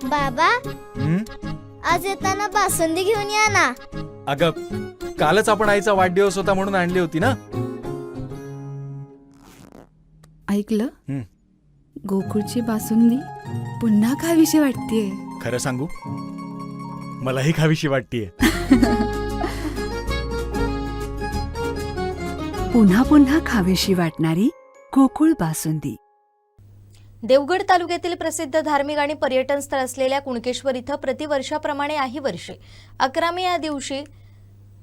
बाबा, आज येताना बासुंदी घेऊन या ना. अगं, कालच आपण आईचा वाढदिवस होता म्हणून आणली होती ना. ऐकलं, गोकुळची बासुंदी पुन्हा खावीशी वाटतेय. खरं सांगू, मलाही खावीशी वाटतेय. पुन्हा पुन्हा खावीशी वाटणारी गोकुळ बासुंदी. देवगड तालुक्यातील प्रसिद्ध धार्मिक आणि पर्यटन स्थळ असलेल्या कुणकेश्वर इथं प्रतिवर्षाप्रमाणे याही वर्षी 11 मे या दिवशी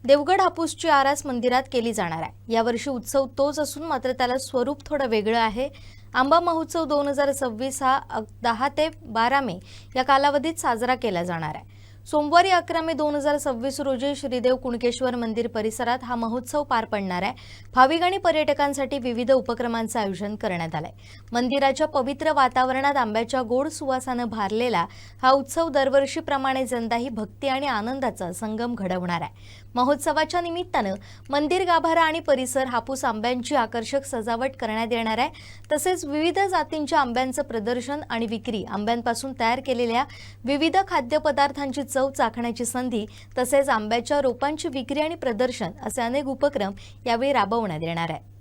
देवगड हापूसची आरास मंदिरात केली जाणार आहे. यावर्षी उत्सव तोच असून मात्र त्याला स्वरूप थोडं वेगळं आहे. आंबा महोत्सव 2026 हा 10 ते 12 मे या कालावधीत साजरा केला जाणार आहे. सोमवारी 11 मे 2026 रोजी श्रीदेव कुणकेश्वर मंदिर परिसरात हा महोत्सव पार पडणार आहे. भाविक आणि पर्यटकांसाठी विविध उपक्रमांचं आयोजन करण्यात आलंय. मंदिराच्या पवित्र वातावरणात आंब्याच्या गोड सुवासानं भारलेला हा उत्सव दरवर्षीप्रमाणे यंदाही भक्ती आणि आनंदाचा संगम घडवणार आहे. महोत्सवाच्या निमित्तानं मंदिर गाभारा आणि परिसर हापूस आंब्यांची आकर्षक सजावट करण्यात येणार आहे. तसेच विविध जातींच्या आंब्यांचं प्रदर्शन आणि विक्री, आंब्यांपासून तयार केलेल्या विविध खाद्यपदार्थांची चव चाखण्याची संधी, तसेच आंब्याच्या रोपांची विक्री आणि प्रदर्शन असे अनेक उपक्रम यावेळी राबवण्यात येणार आहे.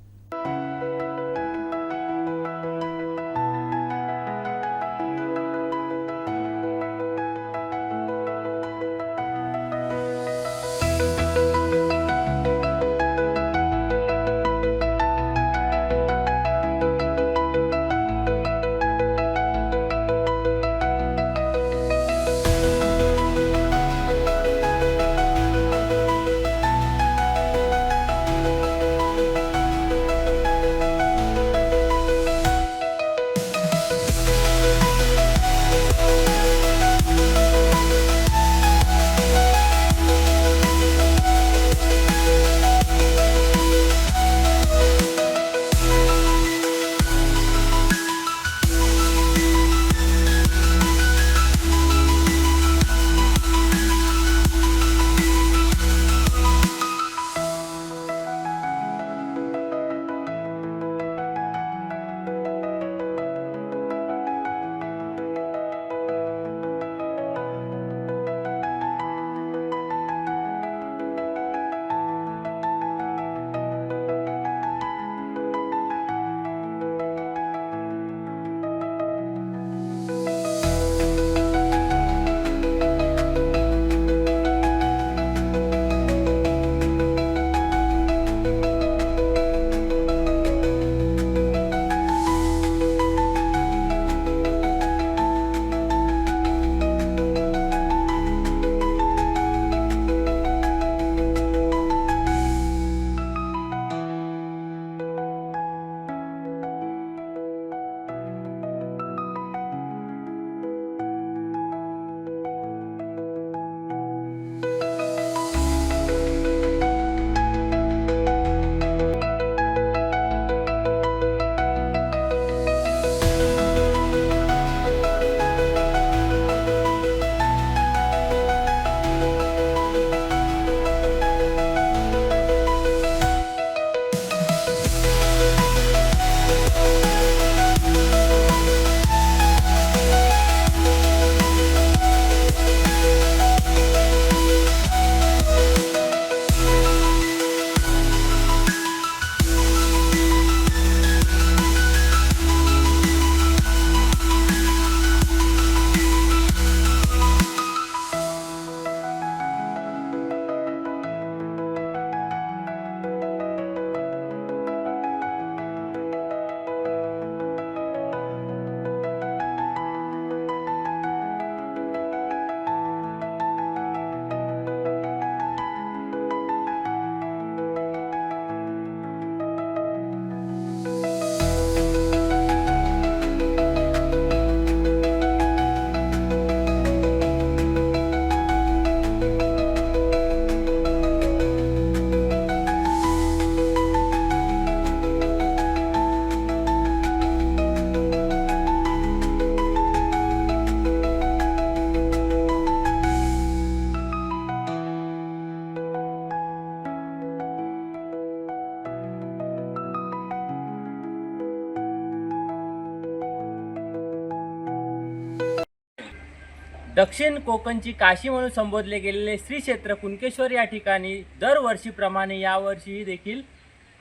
दक्षिण कोकणची काशी म्हणून संबोधले गेलेले श्री क्षेत्र कुणकेश्वर या ठिकाणी दरवर्षीप्रमाणे यावर्षी देखील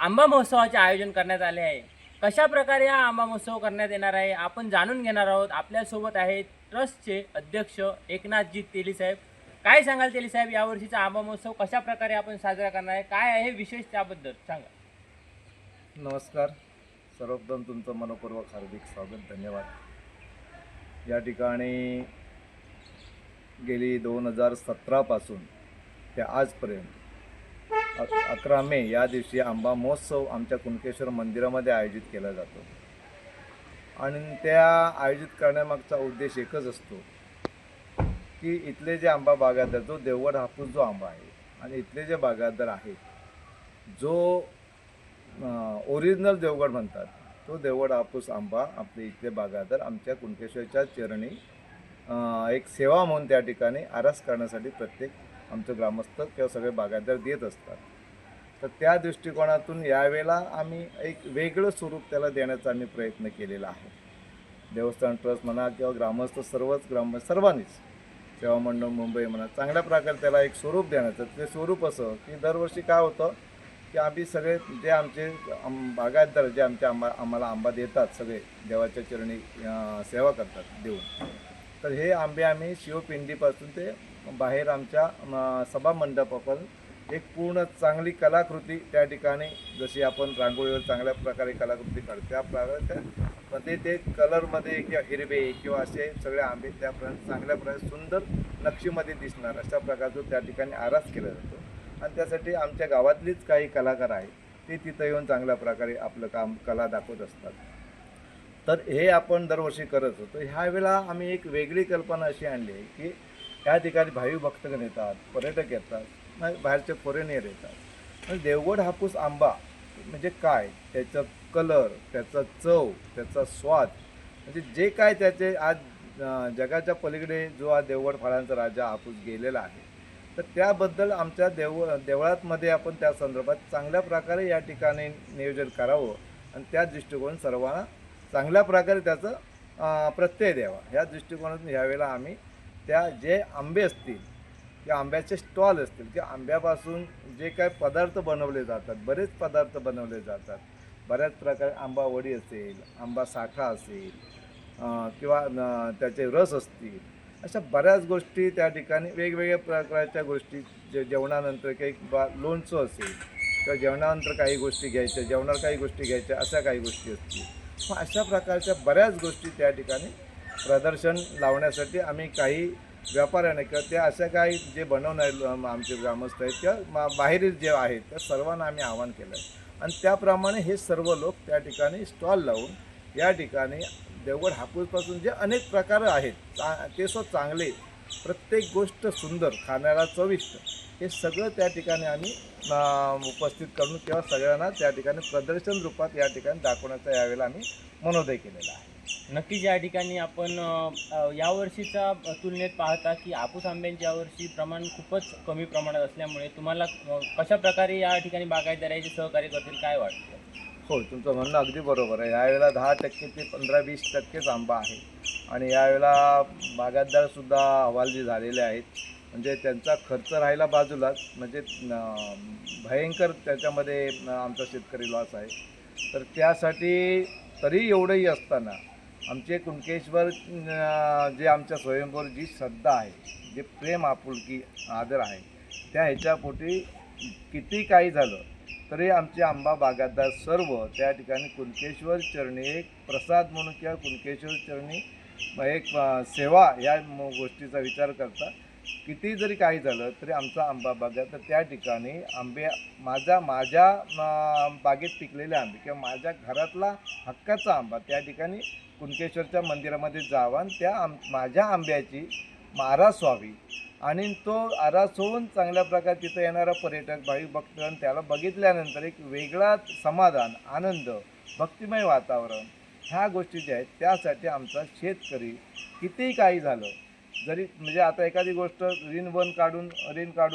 आंबा महोत्सवाचे आयोजन करण्यात आले आहे. कशा प्रकारे हा आंबा महोत्सव करण्यात येणार आहे आपण जाणून घेणार आहोत. आपल्यासोबत आहेत ट्रस्टचे अध्यक्ष एकनाथजी तेली साहेब. काय सांगाल तेली साहेब, यावर्षीचा आंबा महोत्सव कशा प्रकारे आपण साजरा करणार आहे, काय आहे विशेष त्याबद्दल सांगा. नमस्कार. सर्वप्रथम तुमचं मनपूर्वक हार्दिक स्वागत, धन्यवाद. या ठिकाणी गेली 2017 पासून ते आजपर्यंत 11 मे या दिवशी आंबा महोत्सव आमच्या कुणकेश्वर मंदिरामध्ये आयोजित केला जातो. आणि त्या आयोजित करण्यामागचा उद्देश एकच असतो की इथले जे आंबा बागायतदार, जो देवगड हापूस जो आंबा आहे आणि इथले जे बागायतदार आहेत, जो ओरिजिनल देवगड म्हणतात, तो देवगड हापूस आंबा आपले इथले बागायतदार आमच्या कुणकेश्वरच्या चरणी एक सेवा म्हणून त्या ठिकाणी आरास करण्यासाठी प्रत्येक आमचं ग्रामस्थ किंवा सगळे बागायतदार देत असतात. तर त्या दृष्टिकोनातून यावेळेला आम्ही एक वेगळं स्वरूप त्याला देण्याचा आम्ही प्रयत्न केलेला आहे. देवस्थान ट्रस्ट म्हणा किंवा ग्रामस्थ सर्वांनीच, सेवा मंडळ मुंबई म्हणा, चांगल्या प्रकारे त्याला एक स्वरूप देण्याचं. ते स्वरूप असं की दरवर्षी काय होतं की आम्ही सगळे जे आमचे बागायतदार जे आम्हाला आंबा देतात, सगळे देवाच्या चरणी सेवा करतात देऊन, तर हे आंबे आम्ही शिवपिंडीपासून ते बाहेर आमच्या सभा मंडपापर्यंत एक पूर्ण चांगली कलाकृती त्या ठिकाणी, जशी आपण रांगोळीवर चांगल्या प्रकारे कलाकृती काढतो त्या प्रकारे ते कलरमध्ये किंवा हिरवे किंवा असे सगळे आंबे त्यापर्यंत चांगल्या प्रकारे सुंदर नक्षीमध्ये दिसणार अशा प्रकारचं त्या ठिकाणी आरास केला जातो. आणि त्यासाठी आमच्या गावातलीच काही कलाकार आहेत, ते तिथं येऊन चांगल्या प्रकारे आपलं काम कला दाखवत असतात. तर हे आपण दरवर्षी करत होतो. ह्या वेळेला आम्ही एक वेगळी कल्पना अशी आणली आहे की या ठिकाणी भाविक भक्तगण येतात, पर्यटक येतात, बाहेरचे फॉरेनियर येतात. म्हणजे देवगड हापूस आंबा म्हणजे काय, त्याचं कलर, त्याचा चव, त्याचा स्वाद, म्हणजे जे काय त्याचे आज जगाच्या पलीकडे जो आज देवगड फळांचा राजा हापूस गेलेला आहे, तर त्याबद्दल आमच्या देवळातमध्ये आपण त्या संदर्भात चांगल्या प्रकारे या ठिकाणी नियोजन करावं आणि त्या दृष्टिकोन सर्वांना चांगल्या प्रकारे त्याचं प्रत्यय द्यावा. ह्या दृष्टिकोनातून ह्यावेळेला आम्ही त्या जे आंबे असतील, त्या आंब्याचे स्टॉल असतील, की आंब्यापासून जे काय पदार्थ बनवले जातात, बरेच पदार्थ बनवले जातात, बऱ्याच प्रकारे आंबा वडी असेल, आंबा साठा असेल किंवा त्याचे रस असतील, अशा बऱ्याच गोष्टी त्या ठिकाणी वेगवेगळ्या प्रकारच्या गोष्टी, जेवणानंतर काही लोणचं असेल किंवा जेवणानंतर काही गोष्टी घ्यायच्या, जेवणावर काही गोष्टी घ्यायच्या, अशा काही गोष्टी असतील. मग अशा प्रकारच्या बऱ्याच गोष्टी त्या ठिकाणी प्रदर्शन लावण्यासाठी आम्ही काही व्यापाऱ्यांना किंवा त्या अशा काही जे बनवणारे आमचे ग्रामस्थ आहेत किंवा बाहेरील जे आहेत त्या सर्वांना आम्ही आवाहन केलं आहे. आणि त्याप्रमाणे हे सर्व लोक त्या ठिकाणी स्टॉल लावून या ठिकाणी देवगड हापूसपासून जे अनेक प्रकार आहेत ते चांगले, प्रत्येक गोष्ट सुंदर, खाण्याला चविष्ट, हे सगळं त्या ठिकाणी आम्ही उपस्थित करून किंवा सगळ्यांना त्या ठिकाणी प्रदर्शन रूपात या ठिकाणी दाखवण्याचा यावेळेला आम्ही मनोदय केलेला आहे. नक्कीच या ठिकाणी आपण यावर्षीच्या तुलनेत पाहता की हापूस आंब्यांच्या यावर्षी प्रमाण खूपच कमी प्रमाणात असल्यामुळे तुम्हाला कशा प्रकारे या ठिकाणी बागायतदारांचे सहकार्य करतील काय वाटतं? हो, तुमचं म्हणणं अगदी बरोबर आहे. यावेळेला 10% ते 15-20% आंबा आहे आणि यावेळेला बागायतदारसुद्धा हवालदिल झालेले आहेत. म्हणजे त्यांचा खर्च राहिला बाजूलाच, म्हणजे भयंकर त्याच्यामध्ये आमचा शेतकरी लॉस आहे. तर त्यासाठी तरी एवढंही असताना आमचे कुणकेश्वर जे आमच्या स्वयंवर जी श्रद्धा आहे, जे प्रेम, आपुलकी, आदर आहे, त्या ह्याच्यापोटी किती काही झालं तरी आमचे आंबा बागायतदार सर्व त्या ठिकाणी कुणकेश्वर चरणी एक प्रसाद म्हणून किंवा कुणकेश्वर चरणी एक सेवा या गोष्टीचा विचार करता किती जरी काही झालं तरी आमचा आंबा बागायत, तर त्या ठिकाणी आंबे माझ्या बागेत पिकलेले आंबे किंवा माझ्या घरातला हक्काचा आंबा त्या ठिकाणी कुणकेश्वरच्या मंदिरामध्ये जावा आणि त्या माझ्या आंब्याची आरास व्हावी आणि तो आरास होऊन चांगल्या प्रकारे तिथं येणारा पर्यटक, भाविक भक्तगण त्याला बघितल्यानंतर एक वेगळा समाधान, आनंद, भक्तिमय वातावरण, ह्या गोष्टी ज्या आहेत त्यासाठी आमचा शेतकरी कितीही काही झालं जरी, म्हणजे आता एखादी गोष्ट ऋण काढून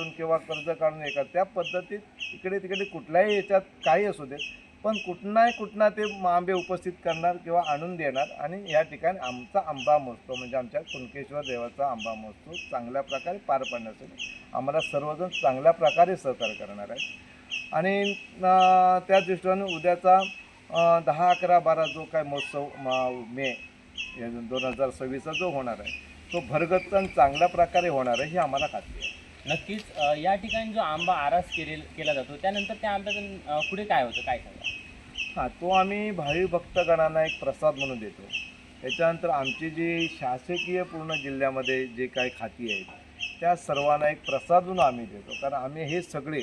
किंवा कर्ज काढून एका त्या पद्धतीत इकडे तिकडे कुठल्याही याच्यात काही असू दे, पण कुठना ते आंबे उपस्थित करणार किंवा आणून देणार आणि या ठिकाणी आमचा आंबा महोत्सव म्हणजे आमच्या कुणकेश्वर देवाचा आंबा महोत्सव चांगल्या प्रकारे पार पाडण्यासाठी आम्हाला सर्वजण चांगल्या प्रकारे सहकार्य करणार आहेत. आणि त्या दृष्टीने उद्याचा 10, 11, 12 जो काय महोत्सव मे 2026 जो होणार आहे तो भरगच्च आणि चांगल्या प्रकारे होणार आहे ही आम्हाला खात्री आहे. नक्कीच या ठिकाणी जो आंबा आरास केला जातो त्यानंतर त्या आंब्यातून पुढे काय होतं काय सांगा? हां, तो आम्ही भाविक भक्तगणांना एक प्रसाद म्हणून देतो. त्याच्यानंतर आमची जी शासकीय पूर्ण जिल्ह्यामध्ये जे काही खाती आहेत त्या सर्वांना एक प्रसाद म्हणून आम्ही देतो. कारण आम्ही हे सगळे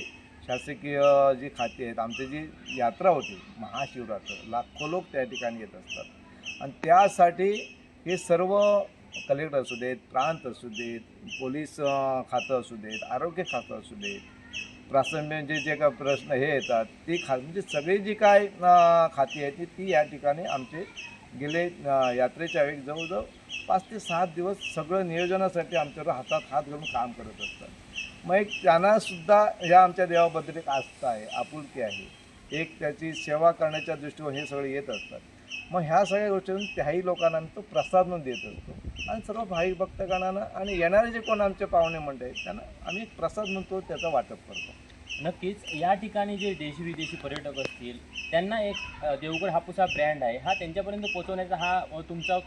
शासकीय जी खाती आहेत आमची जी यात्रा होती महाशिवरात्र लाखो लोक त्या ठिकाणी येत असतात आणि त्यासाठी हे सर्व कलेक्टर असू देत, प्रांत असू देत, पोलीस खातं असू देत, आरोग्य खातं असू देत, प्राथमिक जे काय प्रश्न हे येतात ती म्हणजे सगळी जी काय खाती आहेत ती या ठिकाणी आमचे गेले यात्रेच्या वेळी जवळजवळ 5 ते 7 दिवस सगळं नियोजनासाठी आमच्यावर हातात हात घालून काम करत असतात. मग एक त्यांनासुद्धा या आमच्या देवाबद्दल एक आस्था आहे, आपुलकी आहे, एक त्याची सेवा करण्याच्या दृष्टीवर हे सगळे येत असतात. मग ह्या सगळ्या गोष्टीतून त्याही लोकांना आम्ही तो प्रसाद म्हणून देत असतो आणि सर्व भाविक भक्तगणांना आणि येणारे जे कोण आमचे पाहुणे मंडळी आहेत त्यांना आम्ही एक प्रसाद म्हणतो त्याचं वाटप करतो. नक्कीच या ठिकाणी जे देशी विदेशी पर्यटक असतील त्यांना एक देवगड हापूस हा ब्रँड आहे हा त्यांच्यापर्यंत पोहोचवण्याचा हा तुमचा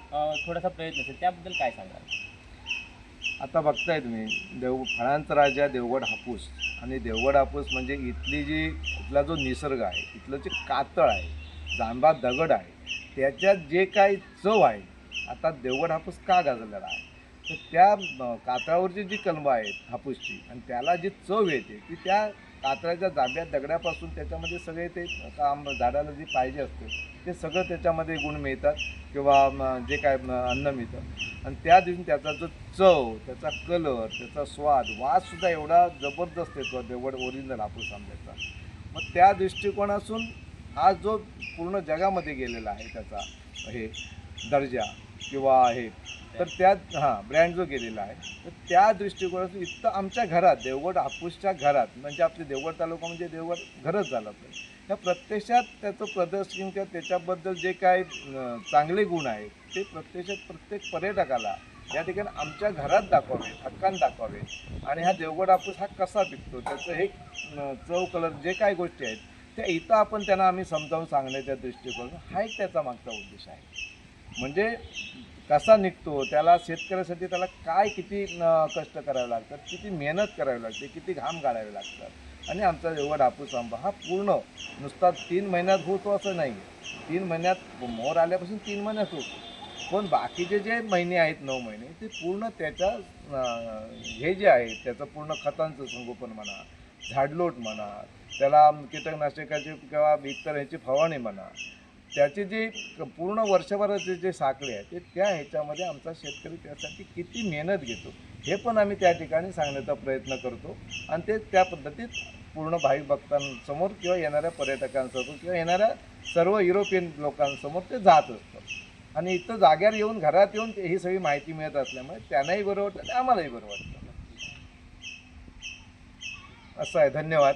थोडासा प्रयत्न असेल त्याबद्दल काय सांगाल? आता बघताय तुम्ही फळांचा राजा देवगड हापूस आणि देवगड हापूस म्हणजे इथला जो निसर्ग आहे इथलं जे कातळ आहे जांभा दगड आहे त्याच्यात जे काही चव आहे आता देवगड हापूस का गाजलेला आहे तर त्या कातळावरची जी कलमं आहेत हापूसची आणि त्याला जी चव येते ती त्या कातळाच्या जांभ्या दगडापासून त्याच्यामध्ये सगळे ते काम झाडाला जे पाहिजे असते ते सगळं त्याच्यामध्ये गुण मिळतात किंवा जे काय अन्न मिळतं आणि त्या दिवशी त्याचा जो चव त्याचा कलर त्याचा स्वाद वाससुद्धा एवढा जबरदस्त येतो देवगड ओरिजिनल हापूस आंब्याचा. मग त्या दृष्टिकोनातून आज जो पूर्ण जगामध्ये गेलेला आहे त्याचा हे दर्जा किंवा हे तर त्या ब्रँड जो गेलेला आहे तर त्या दृष्टिकोनातून इथं आमच्या घरात देवगड हापूसच्या घरात म्हणजे आपले देवगड तालुका म्हणजे देवगड घरच झालं पाहिजे त्या प्रत्यक्षात त्याचं प्रदर्शन किंवा त्याच्याबद्दल जे काय चांगले गुण आहेत ते प्रत्यक्षात प्रत्येक पर्यटकाला या ठिकाणी आमच्या घरात दाखवावे हक्कान दाखवावे आणि हा देवगड हापूस हा कसा पिकतो त्याचं हे चव कलर जे काय गोष्टी आहेत त्या इथं आपण त्यांना आम्ही समजावून सांगण्याच्या दृष्टिकोन हा एक त्याचा मागचा उद्देश आहे. म्हणजे कसा निघतो त्याला शेतकऱ्यासाठी त्याला काय किती कष्ट करावे लागतात किती मेहनत करावी लागते किती घाम गाळावे लागतात आणि आमचा देवगड हापूस आंबा हा पूर्ण नुसता 3 महिन्यात होतो असं नाही. 3 महिन्यात मोहर आल्यापासून 3 महिन्यात होतो पण बाकीचे जे महिने आहेत 9 महिने ते पूर्ण त्याच्या हे जे आहे त्याचं पूर्ण खतांचं संगोपन म्हणा झाडलोट म्हणा त्याला कीटकनाशकाची किंवा इतर ह्याची फवारणी म्हणा त्याची जी पूर्ण वर्षभराचे जे साखळे आहे ते त्या ह्याच्यामध्ये आमचा शेतकरी त्यासाठी किती मेहनत घेतो हे पण आम्ही त्या ठिकाणी सांगण्याचा प्रयत्न करतो आणि ते त्या पद्धतीत पूर्ण भाविक भक्तांसमोर किंवा येणाऱ्या पर्यटकांसमोर किंवा येणाऱ्या सर्व युरोपियन लोकांसमोर ते जात असतं आणि इथं जाग्यावर येऊन घरात येऊन ही सगळी माहिती मिळत असल्यामुळे त्यांनाही बरं वाटतं आणि आम्हालाही बरं वाटतं. असं आहे. धन्यवाद.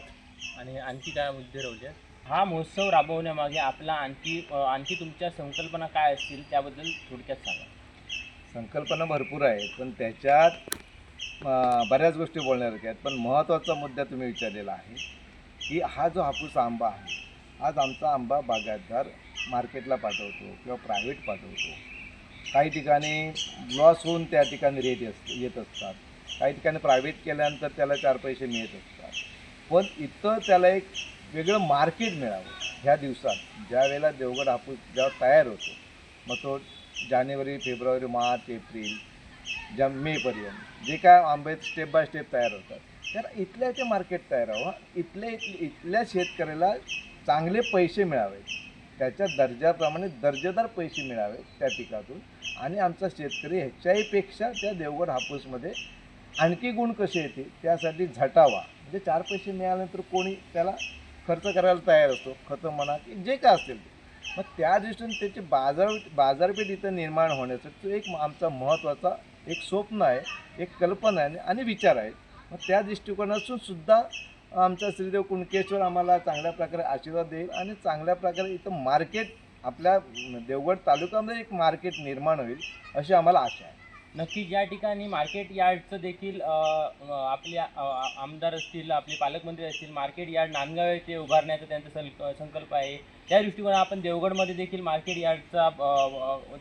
आणि आणखी काय मुद्दे राहू हा महोत्सव राबवण्यामागे आपला आणखी तुमच्या संकल्पना काय असतील त्याबद्दल थोडक्यात सांगा. संकल्पना भरपूर आहेत पण त्याच्यात बऱ्याच गोष्टी बोलण्यासारख्या आहेत पण महत्त्वाचा मुद्दा तुम्ही विचारलेला आहे की हा जो हापूस आंबा आहे आज आमचा आंबा बागायतदार मार्केटला पाठवतो किंवा प्रायव्हेट पाठवतो. काही ठिकाणी लॉस होऊन त्या ठिकाणी रेट येत असतात काही ठिकाणी प्रायव्हेट केल्यानंतर त्याला 4 पैसे मिळत असतात पण इथं त्याला एक वेगळं मार्केट मिळावं. ह्या दिवसात ज्या वेळेला देवगड हापूस जेव्हा तयार होतो मग तो जानेवारी फेब्रुवारी मार्च एप्रिल मेपर्यंत जे काय आंबे स्टेप बाय स्टेप तयार होतात तर इथल्या ते मार्केट तयार व्हावं इथल्या शेतकऱ्याला चांगले पैसे मिळावे त्याच्या दर्जाप्रमाणे दर्जेदार पैसे मिळावे त्या पिकातून आणि आमचा शेतकरी ह्याच्याहीपेक्षा त्या देवगड हापूसमध्ये आणखी गुण कसे येते त्यासाठी झटावा. म्हणजे 4 पैसे मिळाल्यानंतर कोणी त्याला खर्च करायला तयार असतो खतं म्हणा की जे काय असेल ते मग त्या दृष्टीने त्याची बाजारपेठ इथं निर्माण होण्यासाठी तो एक आमचा महत्त्वाचा एक स्वप्न आहे एक कल्पना आहे आणि विचार आहे. मग त्या दृष्टिकोनातून सुद्धा आमचा श्रीदेव कुणकेश्वर आम्हाला चांगल्या प्रकारे आशीर्वाद देईल आणि चांगल्या प्रकारे इथं मार्केट आपल्या देवगड तालुक्यामध्ये एक मार्केट निर्माण होईल अशी आम्हाला आशा आहे. नक्कीच या ठिकाणी मार्केट यार्डचं देखील आपले आमदार असतील, आपले पालकमंत्री असतील, मार्केट यार्ड नांदगाव येथे उभारण्याचा त्यांचा संकल्प आहे. त्या दृष्टिकोनात आपण देवगडमध्ये देखील मार्केट यार्डचा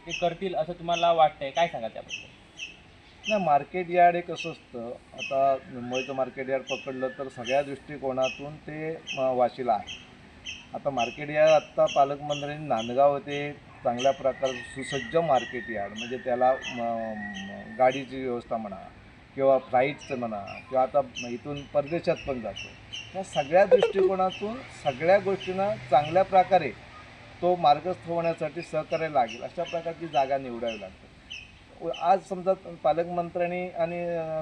ते करतील असं तुम्हाला वाटतंय, काय सांगा त्याबद्दल? नाही, मार्केट यार्ड हे कसं असतं, आता मुंबईचं मार्केट यार्ड पकडलं तर सगळ्या दृष्टिकोनातून ते वाशीला आहे. आता मार्केट यार्ड आत्ता पालकमंत्र्यांनी नांदगाव ते चांगल्या प्रकारचं सुसज्ज मार्केट यार्ड म्हणजे त्याला गाडीची व्यवस्था म्हणा किंवा फ्लाईटचं म्हणा किंवा आता इथून परदेशात पण जातो, या सगळ्या दृष्टिकोनातून सगळ्या गोष्टींना चांगल्या प्रकारे तो मार्गस्थ होण्यासाठी सहकार्य लागेल अशा प्रकारची जागा निवडावी लागते. आज समजा पालकमंत्र्यांनी आणि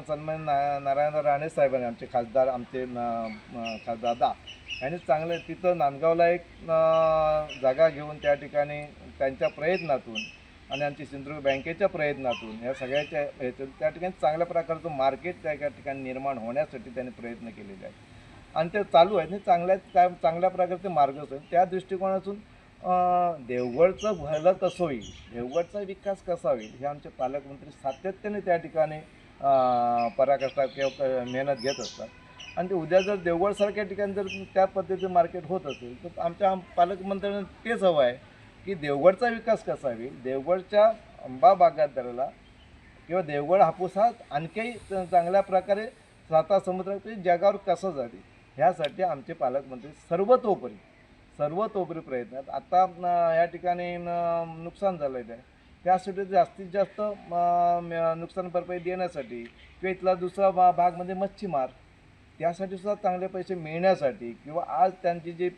सन्माननीय नारायण राणे साहेबांनी आमचे खासदार खासदार दादा यांनी चांगलं तिथं नांदगावला एक जागा घेऊन त्या ठिकाणी त्यांच्या प्रयत्नातून आणि आमची सिंधुदुर्ग बँकेच्या प्रयत्नातून या सगळ्याच्या ह्याच्यात त्या ठिकाणी चांगल्या प्रकारचं मार्केट त्या ठिकाणी निर्माण होण्यासाठी त्यांनी प्रयत्न केलेले आहेत आणि ते चालू आहेत आणि चांगल्या प्रकारचे मार्ग असतात. त्या दृष्टिकोनातून देवगडचं भलं कसं होईल, देवगडचा विकास कसा होईल हे आमचे पालकमंत्री सातत्याने त्या ठिकाणी पराकाष्ठा किंवा मेहनत घेत असतात. आणि ते उद्या जर देवगडसारख्या ठिकाणी जर त्या पद्धतीचं मार्केट होत असेल तर आमच्या पालकमंत्र्यांना तेच हवं आहे की देवगडचा विकास कसा होईल, देवगडच्या आंबा बागायतदाराला किंवा देवगड हापूस हा आणखी चांगल्या प्रकारे साता समुद्रात जगावर कसं जाईल ह्यासाठी आमचे पालकमंत्री सर्वतोपरी प्रयत्न आहेत. आता या ठिकाणी नुकसान झालेलं आहे त्यासाठी जास्तीत जास्त नुकसान भरपाई देण्यासाठी किंवा इथला दुसरा भाग म्हणजे मच्छीमार त्यासाठी सुद्धा चांगले पैसे मिळण्यासाठी किंवा आज त्यांची जी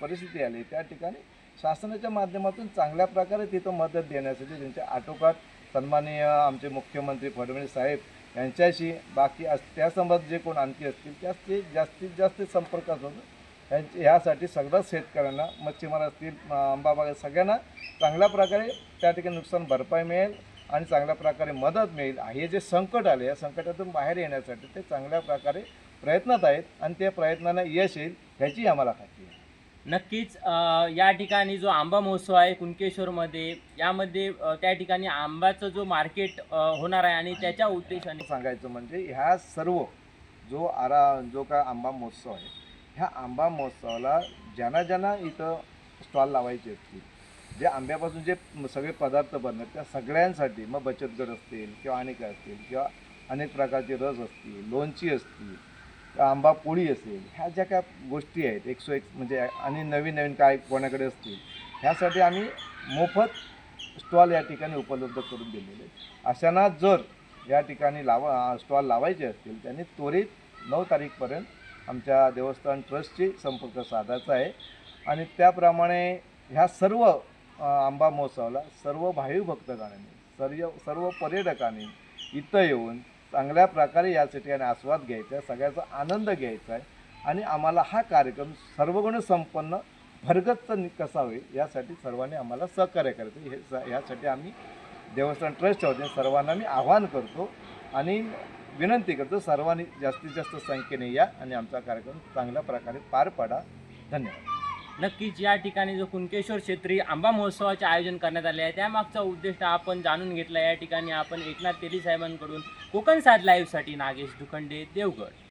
परिस्थिती आली त्या ठिकाणी शासनाच्या माध्यमातून चांगल्या प्रकारे तिथं मदत देण्यासाठी त्यांच्या आटोकाट सन्माननीय आमचे मुख्यमंत्री फडणवीस साहेब यांच्याशी बाकी त्यासंबंध जे कोण आणखी असतील त्याचे जास्तीत जास्त संपर्क असतो ह्यासाठी सगळ्या शेतकऱ्यांना मच्छीमार असतील आंबाबाग सगळ्यांना चांगल्या प्रकारे त्या ठिकाणी नुकसान भरपाई मिळेल आणि चांगल्या प्रकारे मदत मिळेल. हे जे संकट आले या संकटातून बाहेर येण्यासाठी ते चांगल्या प्रकारे प्रयत्नात आहेत आणि त्या प्रयत्नांना यश येईल ह्याची आम्हाला खात्री आहे. नक्कीच या ठिकाणी जो आंबा महोत्सव आहे कुणकेश्वरमध्ये यामध्ये त्या ठिकाणी आंब्याचं जो मार्केट होणार आहे आणि त्याच्या उद्देशाने सांगायचं म्हणजे ह्या सर्व जो काय आंबा महोत्सव आहे ह्या आंबा महोत्सवाला ज्यांना इथं स्टॉल लावायचे असतील जे आंब्यापासून जे सगळे पदार्थ बनतात त्या सगळ्यांसाठी मग बचत गट असतील किंवा अनेक असतील किंवा अनेक प्रकारचे रस असतील, लोणची असतील, आंबा पोळी असेल, ह्या ज्या काय गोष्टी आहेत 101 म्हणजे आणि नवीन काय कोणाकडे असतील ह्यासाठी आम्ही मोफत स्टॉल या ठिकाणी उपलब्ध करून दिलेले आहेत. अशांना जर या ठिकाणी स्टॉल लावायचे असतील त्यांनी त्वरित 9 तारीखपर्यंत आमच्या देवस्थान ट्रस्टशी संपर्क साधायचा आहे आणि त्याप्रमाणे ह्या सर्व आंबा महोत्सवाला सर्व भाविक भक्तगणांनी सर्व पर्यटकांनी इथं येऊन चांगल्या प्रकारे या ठिकाणी आस्वाद घ्यायचा आहे, सगळ्याचा आनंद घ्यायचा आहे आणि आम्हाला हा कार्यक्रम सर्वगुण संपन्न भरगच्च कसा होईल यासाठी सर्वांनी आम्हाला सहकार्य करायचं यासाठी आम्ही देवस्थान ट्रस्टच्या वतीने सर्वांना मी आवाहन करतो आणि विनंती करतो सर्वांनी जास्तीत जास्त संख्येने या आणि आमचा कार्यक्रम चांगल्या प्रकारे पार पाडा. धन्यवाद. नक्कीच या ठिकाणी जो कुणकेश्वर क्षेत्रीय आंबा महोत्सवाचे आयोजन करण्यात आले आहे त्यामागचा उद्दिष्ट आपण जाणून घेतला. या ठिकाणी आपण एकनाथ तेली साहेबांकडून कोकण 7 लाईव्हसाठी नागेश दुखंडे, देवगड.